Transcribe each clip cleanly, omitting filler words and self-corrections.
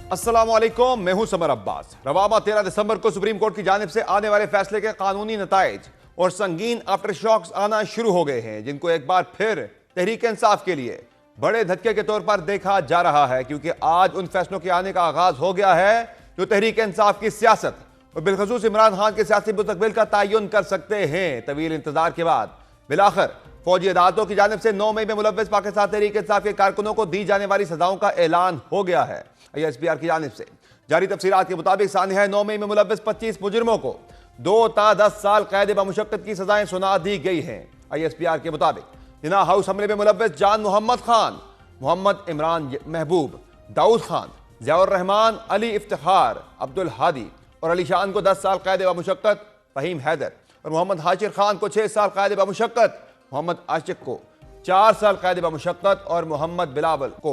अस्सलाम वालेकुम, मैं हूं समर अब्बास। रवामा 13 दिसंबर को सुप्रीम कोर्ट की जानिब से आने वाले फैसले के कानूनी नताइज और संगीन आफ्टर शॉक्स आना शुरू हो गए हैं, जिनको एक बार फिर तहरीक इंसाफ के लिए बड़े धक्के के तौर पर देखा जा रहा है, क्योंकि आज उन फैसलों के आने का आगाज हो गया है जो तहरीक इंसाफ की सियासत और बिलखसूस इमरान खान के सियासी मुस्तकबिल का तयन कर सकते हैं। तवील इंतजार के बाद बिलाखिर फौजी अदालतों की जानिब से 9 मई में मुलव्वस पाकिस्तान तहरीक इंसाफ के कारकुनों को दी जाने वाली सजाओं का ऐलान हो गया है। ISPR की जानिब से जारी तफसीलात के मुताबिक सानिया 9 मई में मुलव्वस 25 मुजरिमों को 2 ता 10 साल कैद बमुशक्कत की सजाएं सुना दी गई हैं। ISPR के मुताबिक जिना हाउस हमले में मुलव्वस जान मोहम्मद खान, मोहम्मद इमरान महबूब, दाऊद खान, ज़ियाउर रहमान, अली इफ्तिखार, अब्दुल हादी और अली शान को 10 साल कैद बमुशक्कत, फहीम हैदर और मोहम्मद हाशिर खान को 6 साल कैद बमुशक्कत, मोहम्मद आशिक को 4 साल कैद बमुशक्कत और मोहम्मद बिलावल को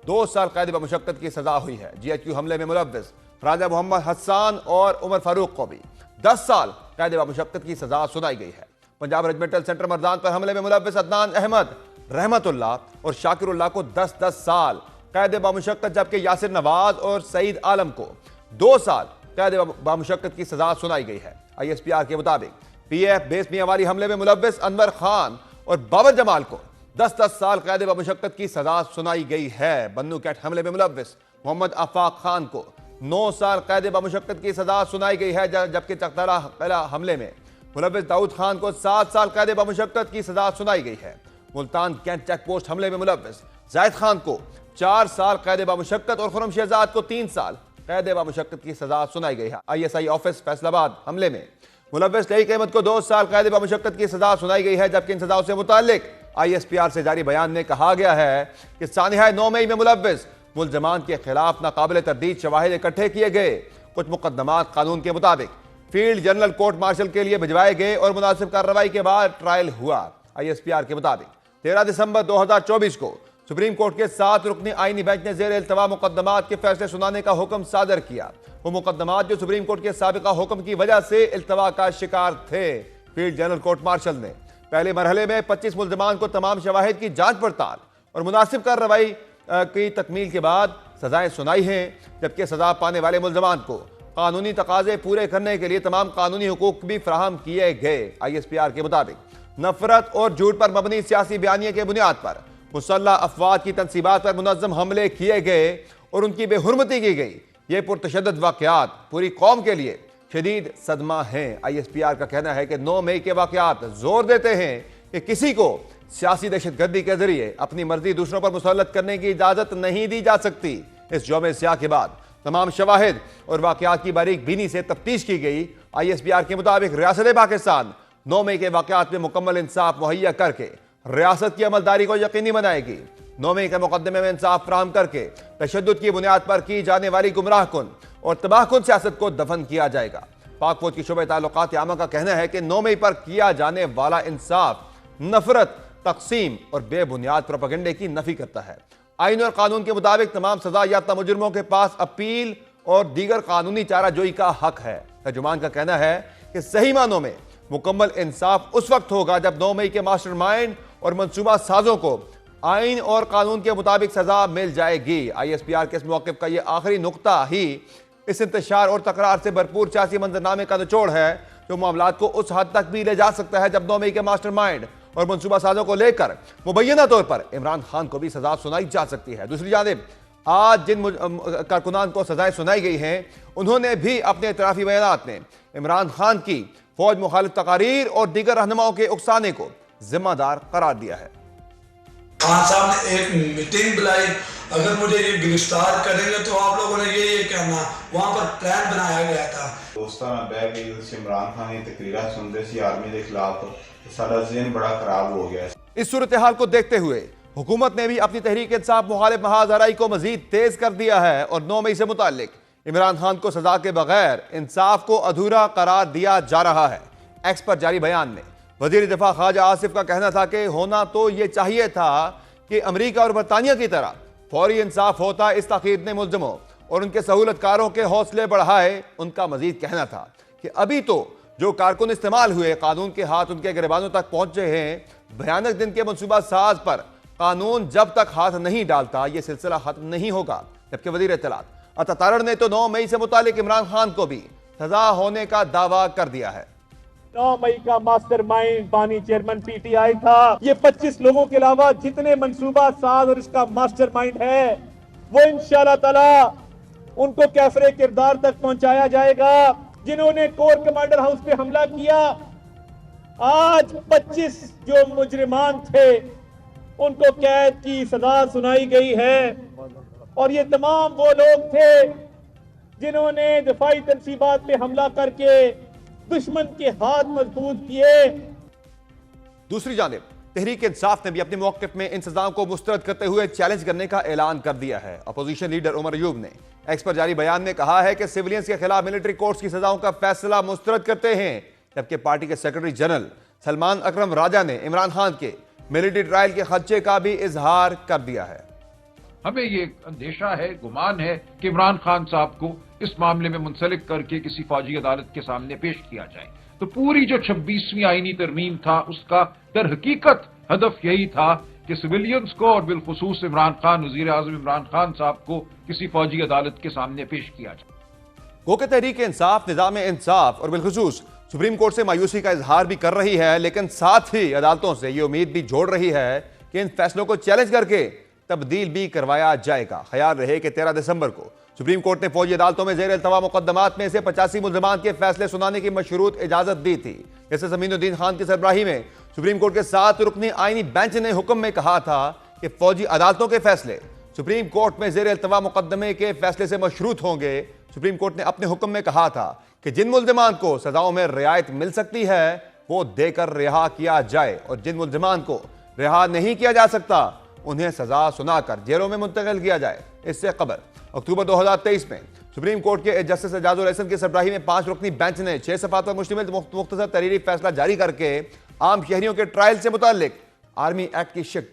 2 साल कैद बमुशक्कत की सजा हुई है। GHQ हमले में मुलव्वस राजा मोहम्मद हसन और उमर फारूक को भी 10 साल कैद बमुशक्कत की सजा सुनाई गई है। पंजाब रेजिमेंटल सेंटर मर्दान पर हमले में मुलव्वस अदनान अहमद, रहमतुल्लाह और शाकिरुल्लाह को 10-10 साल कैद बमुशक्कत, जबकि यासिर नवाज और सईद आलम को 2 साल कैद बमुशक्कत की सजा सुनाई गई है। ISPR के मुताबिक PF बेस मियांवारी हमले में मुलव्वस अनवर खान और बाबर जमाल को 10-10 साल कैद बमुशक्कत की सजा सुनाई गई है। बन्नू कैट हमले में मुलव्वस मोहम्मद आफाक खान को 9 साल कैद बमुशक्कत की सजा सुनाई गई है, जबकि चकतरा हमले में मुलव्वस दाऊद खान को 7 साल कैद बमुशक्कत की सजा सुनाई गई है। मुल्तान कैंट चेक पोस्ट हमले में मुलव्वस जायद खान को 4 साल कैद बमुशक्कत और खुरम शहजाद को 3 साल कैद बमुशक्कत की सजा सुनाई गई है। ISI ऑफिस फैसलाबाद हमले में मुलव्वस लईक अहमद को 2 साल कैद बमुशक्कत की सजा सुनाई गई है, जबकि इन सजाओं से मुताल्लिक ISPR से जारी बयान में कहा गया है कि सानिया 9 मई में मुलव्वस मुल्जमान के खिलाफ नाकाबिल तरदीद शवाहिद इकट्ठे किए गए। कुछ मुकदमात कानून के मुताबिक फील्ड जनरल कोर्ट मार्शल के लिए भिजवाए गए और मुनासिब कार्रवाई के बाद ट्रायल हुआ। ISPR के मुताबिक 13 दिसंबर 2024 को सुप्रीम कोर्ट के 7 रुकनी आईनी बेंच ने जेर इल्तवा मुकदमात के फैसले सुनाने का हुक्म सादर किया। वो मुकदमात जो सुप्रीम कोर्ट के साबिका हुक्म की वजह से इल्तवा का शिकार थे। फील्ड जनरल कोर्ट मार्शल ने पहले मरहले में 25 मुल्जमान को तमाम शवाहिद की जांच पड़ताल और मुनासिब कार्रवाई की तकमील के बाद सजाएं सुनाई हैं, जबकि सजा पाने वाले मुल्जमान को कानूनी तकाजे पूरे करने के लिए तमाम कानूनी हुकूक भी फराहम किए गए। ISPR के मुताबिक नफरत और झूठ पर मबनी सियासी बयानिए के बुनियाद पर मुसल्लह अफवाद की तनसीबात पर मुनज़्ज़म हमले किए गए और उनकी बेहुरमती की गई। ये पुरतशद्दुद वाक़यात पूरी कौम के लिए शदीद सदमा है। ISPR का कहना है कि 9 मई के वाक़यात जोर देते हैं कि किसी को सियासी दहशतगर्दी के जरिए अपनी मर्जी दूसरों पर मुसल्लत करने की इजाज़त नहीं दी जा सकती। इस यौम स्याह के बाद तमाम शवाहिद और वाक़यात की बारीक बीनी से तफ्तीश की गई। ISPR के मुताबिक रियासत पाकिस्तान 9 मई के वाक़यात में मुकम्मल इंसाफ मुहैया करके रियासत की अमलदारी को यकीनी बनाएगी। 9 मई के मुकदमे में इंसाफ फराहम करके तशद्दुद की बुनियाद पर की जाने वाली गुमराहकुन और तबाहकुन सियासत को दफन किया जाएगा। पाक फौज की शोबे ताल्लुकात आमा का कहना है कि 9 मई पर किया जाने वाला इंसाफ नफरत, तकसीम और बेबुनियाद प्रोपेगेंडे की नफी करता है। आईन और कानून के मुताबिक तमाम सजा याफ्ता मुजरिमों के पास अपील और दीगर कानूनी चाराजोई का हक है। तर्जुमान का कहना है कि सही मानों में मुकम्मल इंसाफ उस वक्त होगा जब 9 मई के मास्टरमाइंड और मनसूबा साजों को आइन और कानून के मुताबिक सजा मिल जाएगी। ISPR के इस मौक़िफ़ का यह आखिरी नुक्ता ही इस इंतशार और तकरार से भरपूर सियासी मंजरनामे का निचोड़ है, जो मामलात को उस हद तक भी ले जा सकता है जब 9 मई के मास्टरमाइंड और मनसूबा साजों को लेकर मुबैना तौर पर इमरान खान को भी सजा सुनाई जा सकती है। दूसरी जानिब आज जिन कारकुनान को सजाएं सुनाई गई हैं, उन्होंने भी अपने इतराफ़ी बयानात में इमरान खान की फौज मुखालिफ तकारीर और दीगर रहनुमाओं के उकसाने को जिम्मेदार करार दिया है। खान साहब ने एक मीटिंग बुलाई, अगर मुझे ये गिरफ्तार करेंगे तो आप लोगों ने ये करना, वहाँ पर प्लान बनाया गया था। दोस्ताना बैग इमरान खान की तकरीर सुनते सी आर्मी के खिलाफ सारा ज़हन बड़ा खराब हो गया। इस सूरत हाल को देखते हुए हुकूमत ने भी अपनी तहरीक इंसाफ मुखालिफ महाजराई को मजीद तेज कर दिया है और 9 मई से मुताल्लिक इमरान खान को सजा के बगैर इंसाफ को अधूरा करार दिया जा रहा है। एक्स पर जारी बयान में वजीर दिफा ख्वाजा आसिफ का कहना था कि होना तो ये चाहिए था कि अमरीका और बरतानिया की तरह फौरी इंसाफ होता। इस तकीद ने मुल्जिमों और उनके सहूलतकारों के हौसले बढ़ाए। उनका मजीद कहना था कि अभी तो जो कारकुन इस्तेमाल हुए कानून के हाथ उनके गिरबानों तक पहुंचे हैं। भयानक दिन के मनसूबा साज पर कानून जब तक हाथ नहीं डालता ये सिलसिला खत्म नहीं होगा। जबकि वजीर इत्तलात अता तारड़ ने तो 9 मई से मुतालिक इमरान खान को भी सजा होने का दावा कर दिया है। 9 मई का मास्टरमाइंड बानी चेयरमैन पीटीआई था। ये 25 लोगों के अलावा जितने मंसूबा साज और इसका मास्टरमाइंड है वो इंशाअल्लाह ताला उनको कैफरे किरदार तक पहुंचाया जाएगा। जिन्होंने कोर कमांडर हाउस पे हमला किया, आज 25 जो मुजरिमान थे उनको कैद की सजा सुनाई गई है और ये तमाम वो लोग थे जिन्होंने दफाई तनसीबात पे हमला करके दुश्मन के हाथ मजबूत किए। दूसरी जानिब तहरीक इंसाफ ने भी अपने मौक़िफ़ में इन सजाओं को मुस्तरद करते हुए चैलेंज करने का ऐलान कर दिया है। अपोजिशन लीडर उमर अयूब ने एक्स पर जारी बयान में कहा है कि सिविलियंस के खिलाफ मिलिट्री कोर्ट्स की सजाओं का फैसला मुस्तरद करते हैं, जबकि पार्टी के सेक्रेटरी जनरल सलमान अकरम राजा ने इमरान खान के मिलिट्री ट्रायल के खदशे का भी इजहार कर दिया है। हमें ये अंदेशा है, गुमान है कि इमरान खान साहब को इस मामले में मुंसलिक करके किसी फौजी अदालत के सामने पेश किया जाए। तो पूरी जो 26वीं आईनी तरमीम था उसका दर हकीकत हदफ यही था कि सिविलियंस को और बिलखुसूस इमरान खान, वजीर आजम इमरान खान साहब को किसी फौजी अदालत के सामने पेश किया जाए। गो के तहरीक इंसाफ निज़ाम इंसाफ और बिलखुसूस सुप्रीम कोर्ट से मायूसी का इजहार भी कर रही है, लेकिन साथ ही अदालतों से ये उम्मीद भी जोड़ रही है कि इन फैसलों को चैलेंज करके तब्दील भी करवाया जाएगा। ख्याल रहे कि 13 दिसंबर को सुप्रीम कोर्ट ने फौजी अदालतों में ज़ेर इल्तवा मुकदमात में से 85 मुल्ज़मान के फैसले सुनाने की मशरूत इजाजत दी थी। जैसे ज़मीनुद्दीन खान की सरबराही में सुप्रीम कोर्ट के 7 रुकनी आईनी बेंच ने हुक्म में कहा था कि फौजी अदालतों के फैसले सुप्रीम कोर्ट में ज़ेर इल्तवा मुकदमे के फैसले से मशरूत होंगे। सुप्रीम कोर्ट ने अपने हुक्म में कहा था कि जिन मुल्ज़मान को सजाओं में रियायत मिल सकती है वो देकर रिहा किया जाए और जिन मुल्ज़मान को रिहा नहीं किया जा सकता उन्हें सजा सुनाकर जेलों में मुंतकिल किया जाए। इससे कबल अक्टूबर 2023 में सुप्रीम कोर्ट के जस्टिस एजाजुल एहसन की सरबराही में 5 रुकनी बेंच ने 6 सफ़ात पर मुश्तमिल मुख्तसर तहरीरी फैसला जारी करके आम शहरियों के ट्रायल से मुताल्लिक आर्मी एक्ट की शिक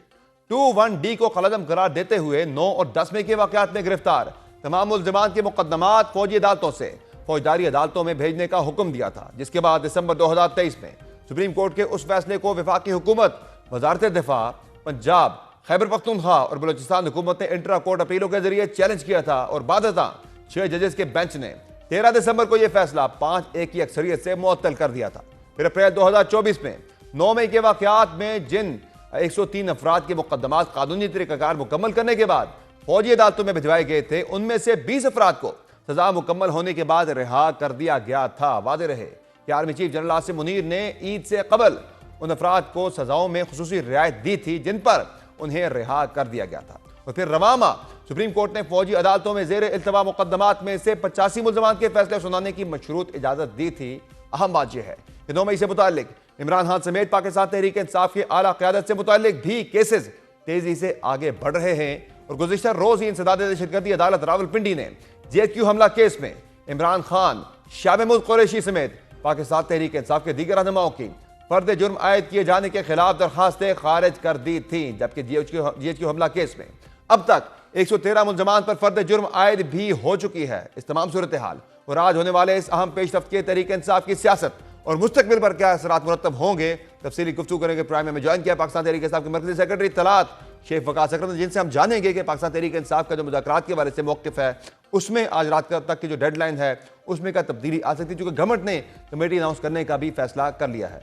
21D को खलअदम करार देते हुए 9 और 10 मई के वाक़यात में गिरफ्तार तमाम मुल्ज़मान के मुकदमात फौजी अदालतों से फौजदारी अदालतों में भेजने का हुक्म दिया था, जिसके बाद दिसंबर 2023 में सुप्रीम कोर्ट के उस फैसले को वफाकी हुकूमत, वजारत दिफा, पंजाब, खैबर पख्तूनख्वा और बलूचिस्तान हुकूमत ने इंट्रा कोर्ट अपीलों के जरिए चैलेंज किया था और बादता 6 जजेस के बेंच ने 13 दिसंबर को यह फैसला 5-1 की अक्सरियत से मुअत्तल कर दिया था। फिर अप्रैल 2024 में 9 मई के वाक़यात में जिन 103 अफराद के मुकदमात कानूनी तरीक़ाकार मुकम्मल करने के बाद फौजी अदालतों में भिजवाए गए थे, उनमें से 20 अफराद को सजा मुकम्मल होने के बाद रिहा कर दिया गया था। वादे रहे कि army chief general Asim Munir ने ईद से कबल उन अफराद को सजाओं में खुसूसी रियायत दी थी जिन पर उन्हें रिहा कर दिया गया था। और फिर रवामा सुप्रीम कोर्ट ने फौजी अदालतों में ज़ेर इल्तवा मुकदमात में से 85 मुल्ज़मान के फैसले सुनाने की मशरूत इजाज़त दी थी। अहम बात यह है कि 9 मई से मुताल्लिक इमरान खान समेत पाकिस्तान तहरीक इंसाफ की आला क़यादत से मुताल्लिक भी केसेस तेजी से आगे बढ़ रहे हैं और गुज़िश्ता रोज़ ही इंसदाद दहशतगर्दी अदालत रावलपिंडी ने JQ हमला केस में इमरान खान, शाह महमूद कुरैशी समेत पाकिस्तान तहरीक इंसाफ के दीगर रहनुमाओं की फर्द जुर्म आयद किए जाने के खिलाफ दरखास्तें खारिज कर दी थी, जबकि JQ हमला केस में अब तक 113 मुल्ज़मान पर फर्द जुर्म आयद भी हो चुकी है। इस तमाम सूरत हाल और आज होने वाले इस अहम पेशरफ्त के तहरीक इंसाफ की सियासत और मुस्तकबिल पर क्या असरात मुरतब होंगे, तफसीली गुफ्तगू करेंगे। प्राइम में ज्वाइन किया पाकिस्तान तहरीक इंसाफ के मरकज़ी सेक्रेटरी तलात शेख वकास अकरम, जिनसे हम जानेंगे कि पाकिस्तान तहरीक इंसाफ का जो मुज़ाकरात के बारे से मौक़िफ़ है उसमें आज रात तक की जो डेडलाइन है उसमें क्या तब्दीली आ सकती है, चूँकि गवर्नमेंट ने कमेटी अनाउंस करने का भी फैसला कर लिया है।